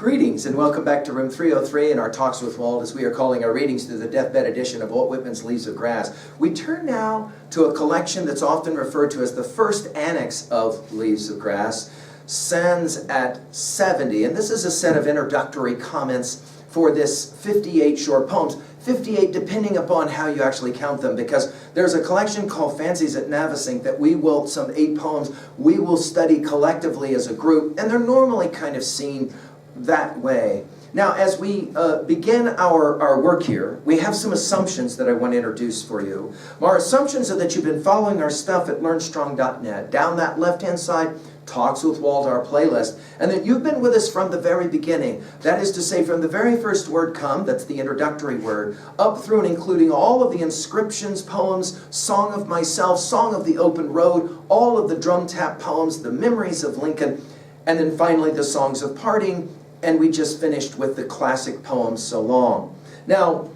Greetings and welcome back to room 303 in our Talks with Walt, as we are calling our readings through the deathbed edition of Walt Whitman's Leaves of Grass. We turn now to a collection that's often referred to as the first annex of Leaves of Grass, Sans at 70, and this is a set of introductory comments for this 58 short poems. 58 depending upon how you actually count them, because there's a collection called Fancies at Navesink that we will, some 8 poems, we will study collectively as a group, and they're normally kind of seen that way. Now, as we begin our work here, we have some assumptions that I want to introduce for you. Our assumptions are that you've been following our stuff at learnstrong.net. Down that left-hand side, Talks with Walt, our playlist, and that you've been with us from the very beginning. That is to say, from the very first word come, that's the introductory word, up through and including all of the inscriptions, poems, Song of Myself, Song of the Open Road, all of the drum tap poems, the Memories of Lincoln, and then finally the Songs of Parting, and we just finished with the classic poem, So Long. Now,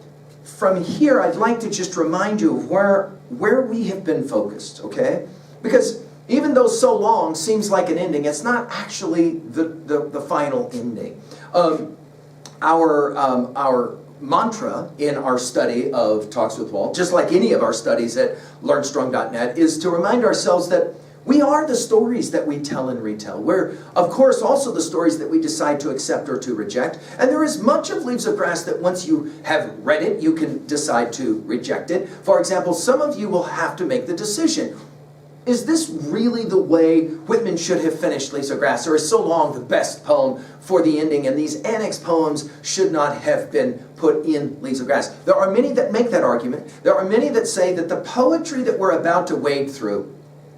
from here, I'd like to just remind you of where we have been focused, okay? Because even though So Long seems like an ending, it's not actually the final ending. Our mantra in our study of Talks with Walt, just like any of our studies at learnstrong.net, is to remind ourselves that we are the stories that we tell and retell. We're, of course, also the stories that we decide to accept or to reject. And there is much of Leaves of Grass that once you have read it, you can decide to reject it. For example, some of you will have to make the decision. Is this really the way Whitman should have finished Leaves of Grass? Or is So Long the best poem for the ending, and these annex poems should not have been put in Leaves of Grass? There are many that make that argument. There are many that say that the poetry that we're about to wade through,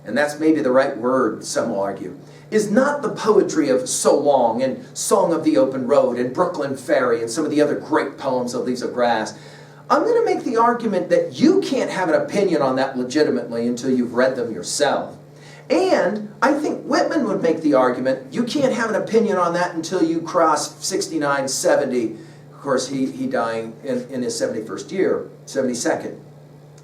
and that's maybe the right word, some will argue, is not the poetry of So Long and Song of the Open Road and Brooklyn Ferry and some of the other great poems of Leaves of Grass. I'm going to make the argument that you can't have an opinion on that legitimately until you've read them yourself. And I think Whitman would make the argument you can't have an opinion on that until you cross 69, 70. Of course, he dying in his 71st year, 72nd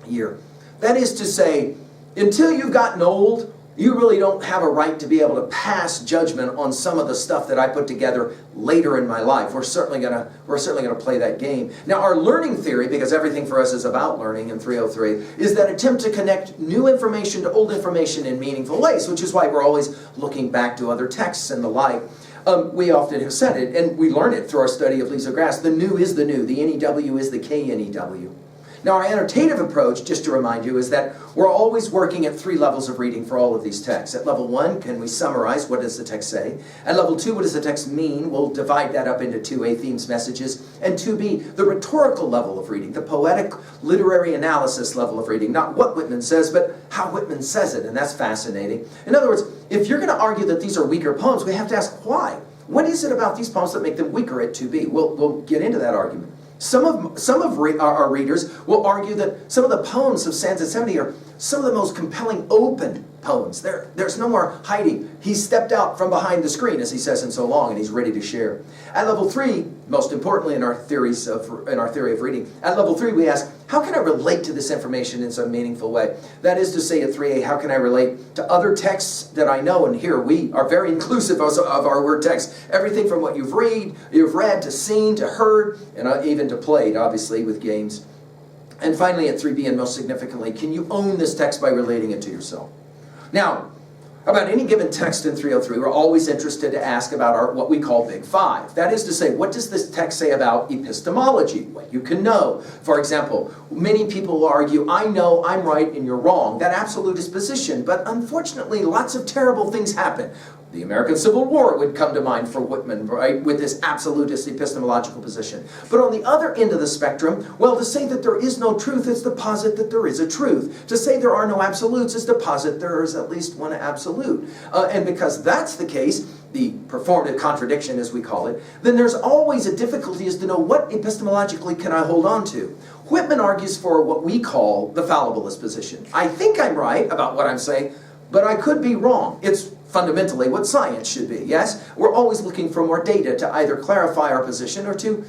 year. That is to say, until you've gotten old, you really don't have a right to be able to pass judgment on some of the stuff that I put together later in my life. We're certainly gonna play that game. Now, our learning theory, because everything for us is about learning in 303, is that attempt to connect new information to old information in meaningful ways, which is why we're always looking back to other texts and the like. We often have said it, and we learn it through our study of Leaves of Grass. The new is the new. The NEW is the KNEW. Now, our annotative approach, just to remind you, is that we're always working at 3 levels of reading for all of these texts. At level 1, can we summarize what does the text say? At level 2, what does the text mean? We'll divide that up into 2A, themes, messages. And 2B, the rhetorical level of reading, the poetic literary analysis level of reading. Not what Whitman says, but how Whitman says it, and that's fascinating. In other words, if you're going to argue that these are weaker poems, we have to ask why. What is it about these poems that make them weaker at 2B? We'll get into that argument. Some of our readers will argue that some of the poems of Sans at 70 are some of the most compelling open poems. There's no more hiding. He stepped out from behind the screen, as he says in So Long, and he's ready to share. At level 3, most importantly in our theory of reading, at level 3 we ask, how can I relate to this information in some meaningful way? That is to say, at 3A, how can I relate to other texts that I know? And here we are very inclusive of our word text. Everything from what you've read, to seen, to heard, and even to played, obviously, with games. And finally, at 3B, and most significantly, can you own this text by relating it to yourself? Now, about any given text in 303, we're always interested to ask about what we call Big Five. That is to say, what does this text say about epistemology, what you can know? For example, many people will argue, I know I'm right and you're wrong. That absolutist position, but unfortunately, lots of terrible things happen. The American Civil War would come to mind for Whitman, right, with this absolutist epistemological position. But on the other end of the spectrum, well, to say that there is no truth is to posit that there is a truth. To say there are no absolutes is to posit there is at least one absolute. And because that's the case, the performative contradiction as we call it, then there's always a difficulty as to know what epistemologically can I hold on to. Whitman argues for what we call the fallibilist position. I think I'm right about what I'm saying, but I could be wrong. It's fundamentally what science should be, yes? We're always looking for more data to either clarify our position or to,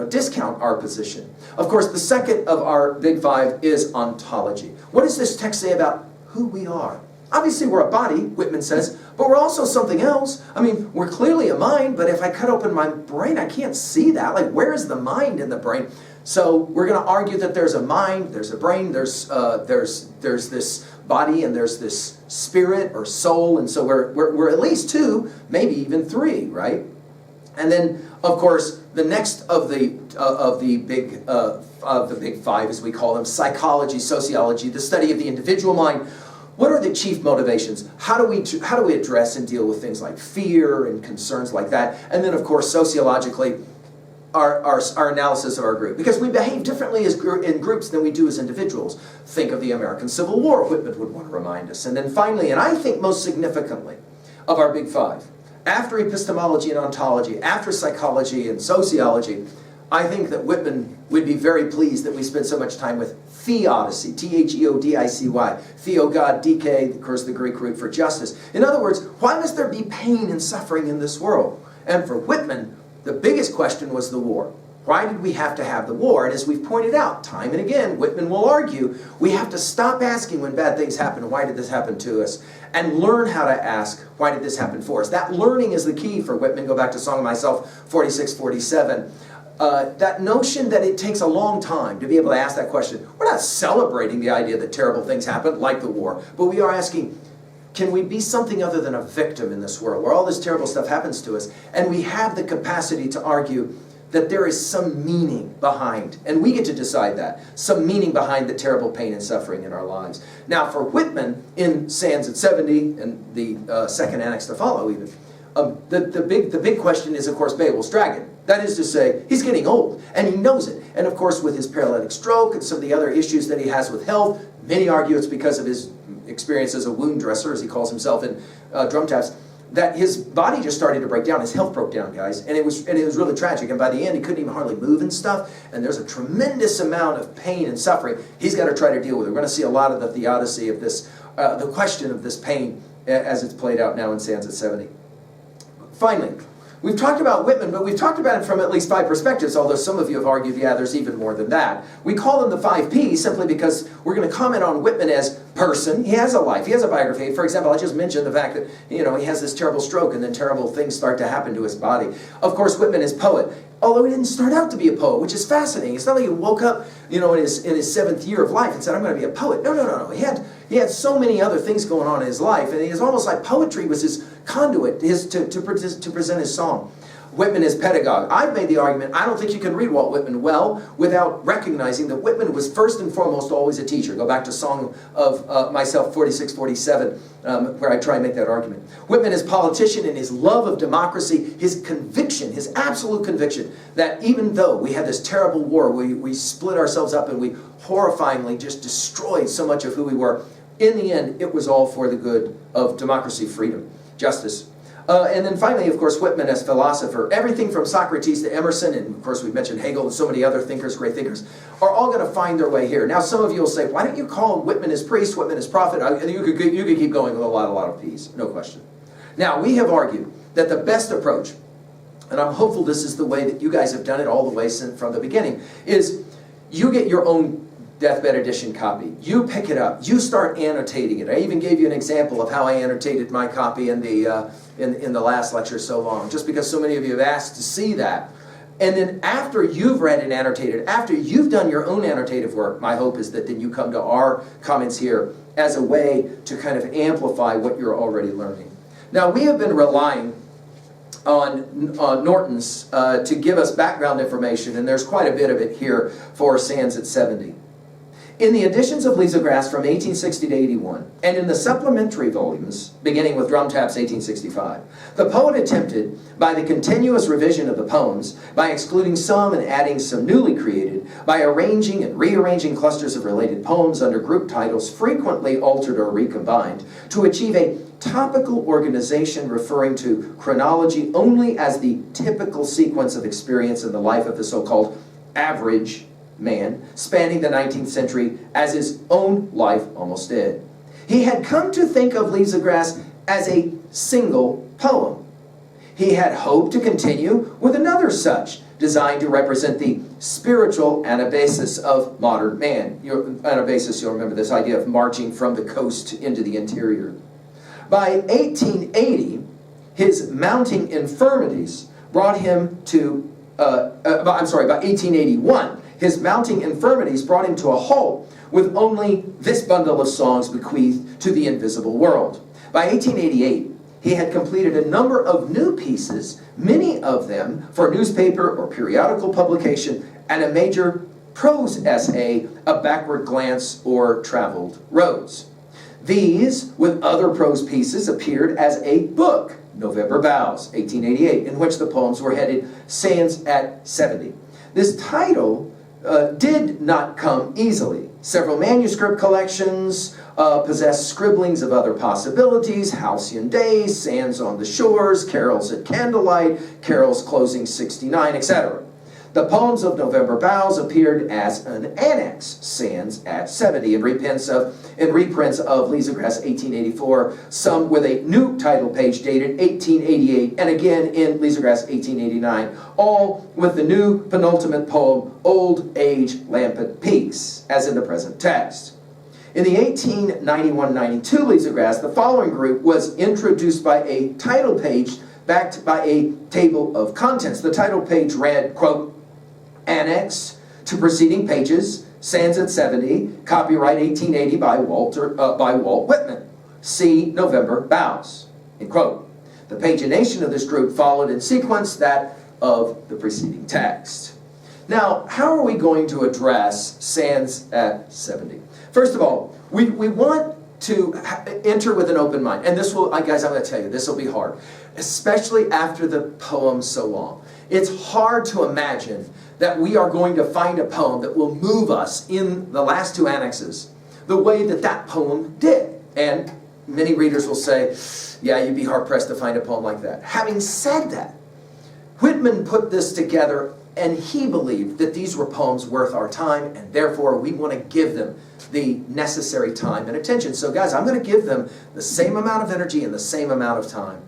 discount our position. Of course, the second of our Big Five is ontology. What does this text say about who we are? Obviously, we're a body, Whitman says, but we're also something else. I mean, we're clearly a mind, but if I cut open my brain, I can't see that. Like, where is the mind in the brain? So we're going to argue that there's a mind, there's a brain, there's this body, and there's this spirit or soul, and so we're at least two, maybe even three, right? And then, of course, the next of the big five, as we call them, psychology, sociology, the study of the individual mind. What are the chief motivations? How do we address and deal with things like fear and concerns like that? And then, of course, sociologically, our analysis of our group. Because we behave differently in groups than we do as individuals. Think of the American Civil War, Whitman would want to remind us. And then finally, and I think most significantly, of our big five, after epistemology and ontology, after psychology and sociology, I think that Whitman would be very pleased that we spend so much time with theodicy, Theodicy, theo, God, dike, of course the Greek root for justice. In other words, why must there be pain and suffering in this world? And for Whitman, the biggest question was the war. Why did we have to have the war? And as we've pointed out time and again, Whitman will argue, we have to stop asking when bad things happen, why did this happen to us? And learn how to ask, why did this happen for us? That learning is the key for Whitman. Go back to Song of Myself 46, 47. That notion that it takes a long time to be able to ask that question. We're not celebrating the idea that terrible things happen, like the war, but we are asking, can we be something other than a victim in this world where all this terrible stuff happens to us? And we have the capacity to argue that there is some meaning behind, and we get to decide that, some meaning behind the terrible pain and suffering in our lives. Now for Whitman, in Sands at 70, and the second annex to follow even, the big question is, of course, Beowulf's dragon. That is to say, he's getting old, and he knows it. And of course, with his paralytic stroke and some of the other issues that he has with health, many argue it's because of his experience as a wound dresser, as he calls himself in Drum Taps, that his body just started to break down. His health broke down, guys, and it was really tragic. And by the end, he couldn't even hardly move and stuff. And there's a tremendous amount of pain and suffering he's got to try to deal with. We're going to see a lot of the theodicy of this, the question of this pain as it's played out now in Sands at 70. Finally, we've talked about Whitman, but we've talked about it from at least 5 perspectives, although some of you have argued, yeah, there's even more than that. We call them the 5 Ps simply because we're going to comment on Whitman as person. He has a life. He has a biography. For example, I just mentioned the fact that, you know, he has this terrible stroke and then terrible things start to happen to his body. Of course, Whitman is poet, although he didn't start out to be a poet, which is fascinating. It's not like he woke up, you know, in his 7th year of life and said, I'm going to be a poet. No. He had so many other things going on in his life, and it's almost like poetry was his conduit to present his song. Whitman is pedagogue. I've made the argument, I don't think you can read Walt Whitman well without recognizing that Whitman was first and foremost always a teacher. Go back to Song of Myself 46, 47, where I try and make that argument. Whitman is politician in his love of democracy, his conviction, his absolute conviction, that even though we had this terrible war, we split ourselves up and we horrifyingly just destroyed so much of who we were, in the end, it was all for the good of democracy, freedom, justice. And then finally, of course, Whitman as philosopher. Everything from Socrates to Emerson, and of course we've mentioned Hegel and so many other thinkers, great thinkers, are all going to find their way here. Now some of you will say, why don't you call Whitman as priest, Whitman as prophet? You could keep going with a lot of P's, no question. Now we have argued that the best approach, and I'm hopeful this is the way that you guys have done it all the way from the beginning, is you get your own deathbed edition copy. You pick it up. You start annotating it. I even gave you an example of how I annotated my copy in the last lecture so long, just because so many of you have asked to see that. And then after you've read and annotated, after you've done your own annotative work, my hope is that then you come to our comments here as a way to kind of amplify what you're already learning. Now, we have been relying on Norton's to give us background information, and there's quite a bit of it here for Sands at 70. In the editions of Leaves of Grass from 1860 to 81, and in the supplementary volumes, beginning with Drum Taps 1865, the poet attempted, by the continuous revision of the poems, by excluding some and adding some newly created, by arranging and rearranging clusters of related poems under group titles frequently altered or recombined, to achieve a topical organization referring to chronology only as the typical sequence of experience in the life of the so-called average man, spanning the 19th century as his own life almost did. He had come to think of Leaves of Grass as a single poem. He had hoped to continue with another such, designed to represent the spiritual anabasis of modern man. Anabasis, you'll remember this idea of marching from the coast into the interior. By 1880, his mounting infirmities brought him to, by 1881, his mounting infirmities brought him to a halt with only this bundle of songs bequeathed to the invisible world. By 1888, he had completed a number of new pieces, many of them for newspaper or periodical publication, and a major prose essay, A Backward Glance or Traveled Roads. These, with other prose pieces, appeared as a book, November Boughs, 1888, in which the poems were headed Sands at 70. This title did not come easily. Several manuscript collections possess scribblings of other possibilities: Halcyon Days, Sands on the Shores, Carols at Candlelight, Carols Closing 69, etc. The poems of November Boughs appeared as an annex, Sands at 70, in reprints of Lysigrass 1884, some with a new title page dated 1888, and again in Lysigrass 1889, all with the new penultimate poem, Old Age Lampet Peaks, as in the present text. In the 1891-92 Lysigrass, the following group was introduced by a title page backed by a table of contents. The title page read, quote, Annex to preceding pages, Sands at 70, copyright 1880 by Walt Whitman. See November Boughs, end quote. The pagination of this group followed in sequence that of the preceding text. Now, how are we going to address Sands at 70? First of all, we want to enter with an open mind. And this will, guys, I'm going to tell you, this will be hard, especially after the poem's so long. It's hard to imagine that we are going to find a poem that will move us in the last two annexes the way that that poem did. And many readers will say, yeah, you'd be hard-pressed to find a poem like that. Having said that, Whitman put this together, and he believed that these were poems worth our time, and therefore we want to give them the necessary time and attention. So guys, I'm going to give them the same amount of energy and the same amount of time.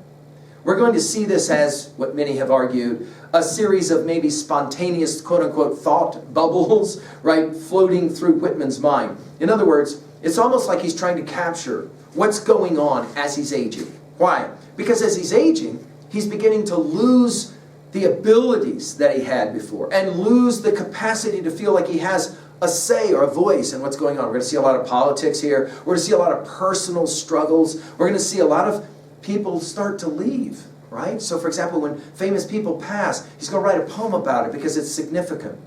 We're going to see this as, what many have argued, a series of maybe spontaneous, quote-unquote, thought bubbles, right, floating through Whitman's mind. In other words, it's almost like he's trying to capture what's going on as he's aging. Why? Because as he's aging, he's beginning to lose the abilities that he had before and lose the capacity to feel like he has a say or a voice in what's going on. We're going to see a lot of politics here. We're going to see a lot of personal struggles. We're going to see a lot of people start to leave, right? So for example, when famous people pass, he's going to write a poem about it because it's significant.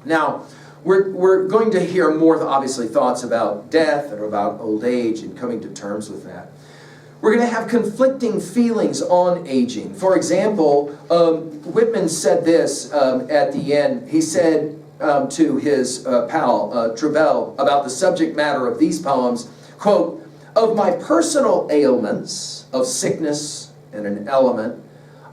Now, we're going to hear more, obviously, thoughts about death and about old age and coming to terms with that. We're going to have conflicting feelings on aging. For example, Whitman said this at the end. He said to his pal, Trouvel, about the subject matter of these poems, quote, of my personal ailments, of sickness and an element,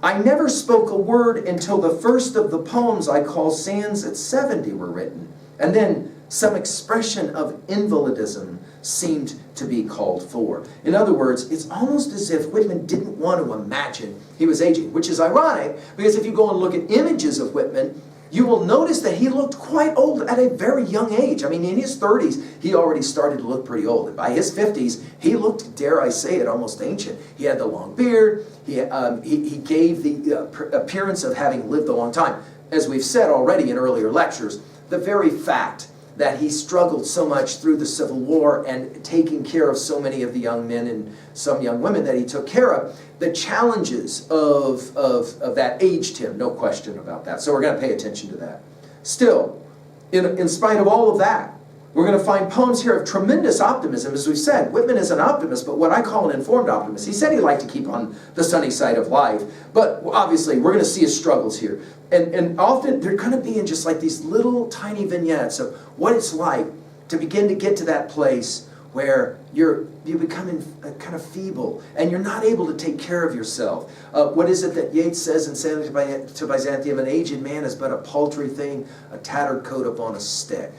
I never spoke a word until the first of the poems I call Sands at 70 were written. And then some expression of invalidism seemed to be called for. In other words, it's almost as if Whitman didn't want to imagine he was aging, which is ironic, because if you go and look at images of Whitman, you will notice that he looked quite old at a very young age. I mean, in his 30s, he already started to look pretty old. And by his 50s, he looked, dare I say it, almost ancient. He had the long beard. He gave the appearance of having lived a long time. As we've said already in earlier lectures, the very fact that he struggled so much through the Civil War and taking care of so many of the young men and some young women that he took care of, the challenges of that aged him, no question about that. So we're going to pay attention to that. Still, in spite of all of that, we're going to find poems here of tremendous optimism. As we've said, Whitman is an optimist, but what I call an informed optimist. He said he liked to keep on the sunny side of life, but obviously we're going to see his struggles here. And often they're going to be in just like these little tiny vignettes of what it's like to begin to get to that place where you become kind of feeble and you're not able to take care of yourself. What is it that Yeats says in Sailing to Byzantium? An aged man is but a paltry thing, a tattered coat upon a stick.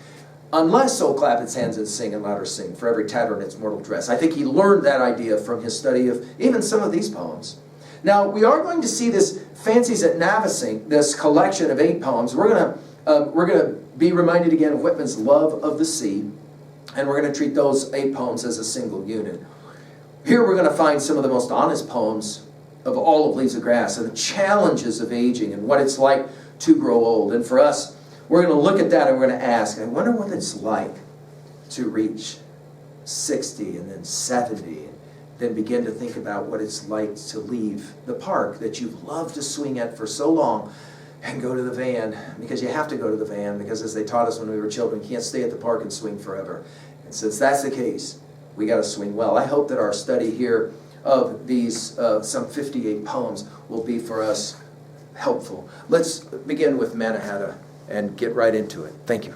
Unless so clap its hands and sing and louder sing, for every tatter in its mortal dress. I think he learned that idea from his study of even some of these poems. Now, we are going to see this Fancies at Navesink, this collection of 8 poems. We're going to be reminded again of Whitman's love of the sea, and we're going to treat those 8 poems as a single unit. Here we're going to find some of the most honest poems of all of Leaves of Grass, and the challenges of aging and what it's like to grow old. And for us, we're going to look at that and we're going to ask, I wonder what it's like to reach 60 and then 70, and then begin to think about what it's like to leave the park that you've loved to swing at for so long and go to the van, because you have to go to the van, because as they taught us when we were children, you can't stay at the park and swing forever. And since that's the case, we got to swing well. I hope that our study here of these some 58 poems will be for us helpful. Let's begin with Mannahatta and get right into it. Thank you.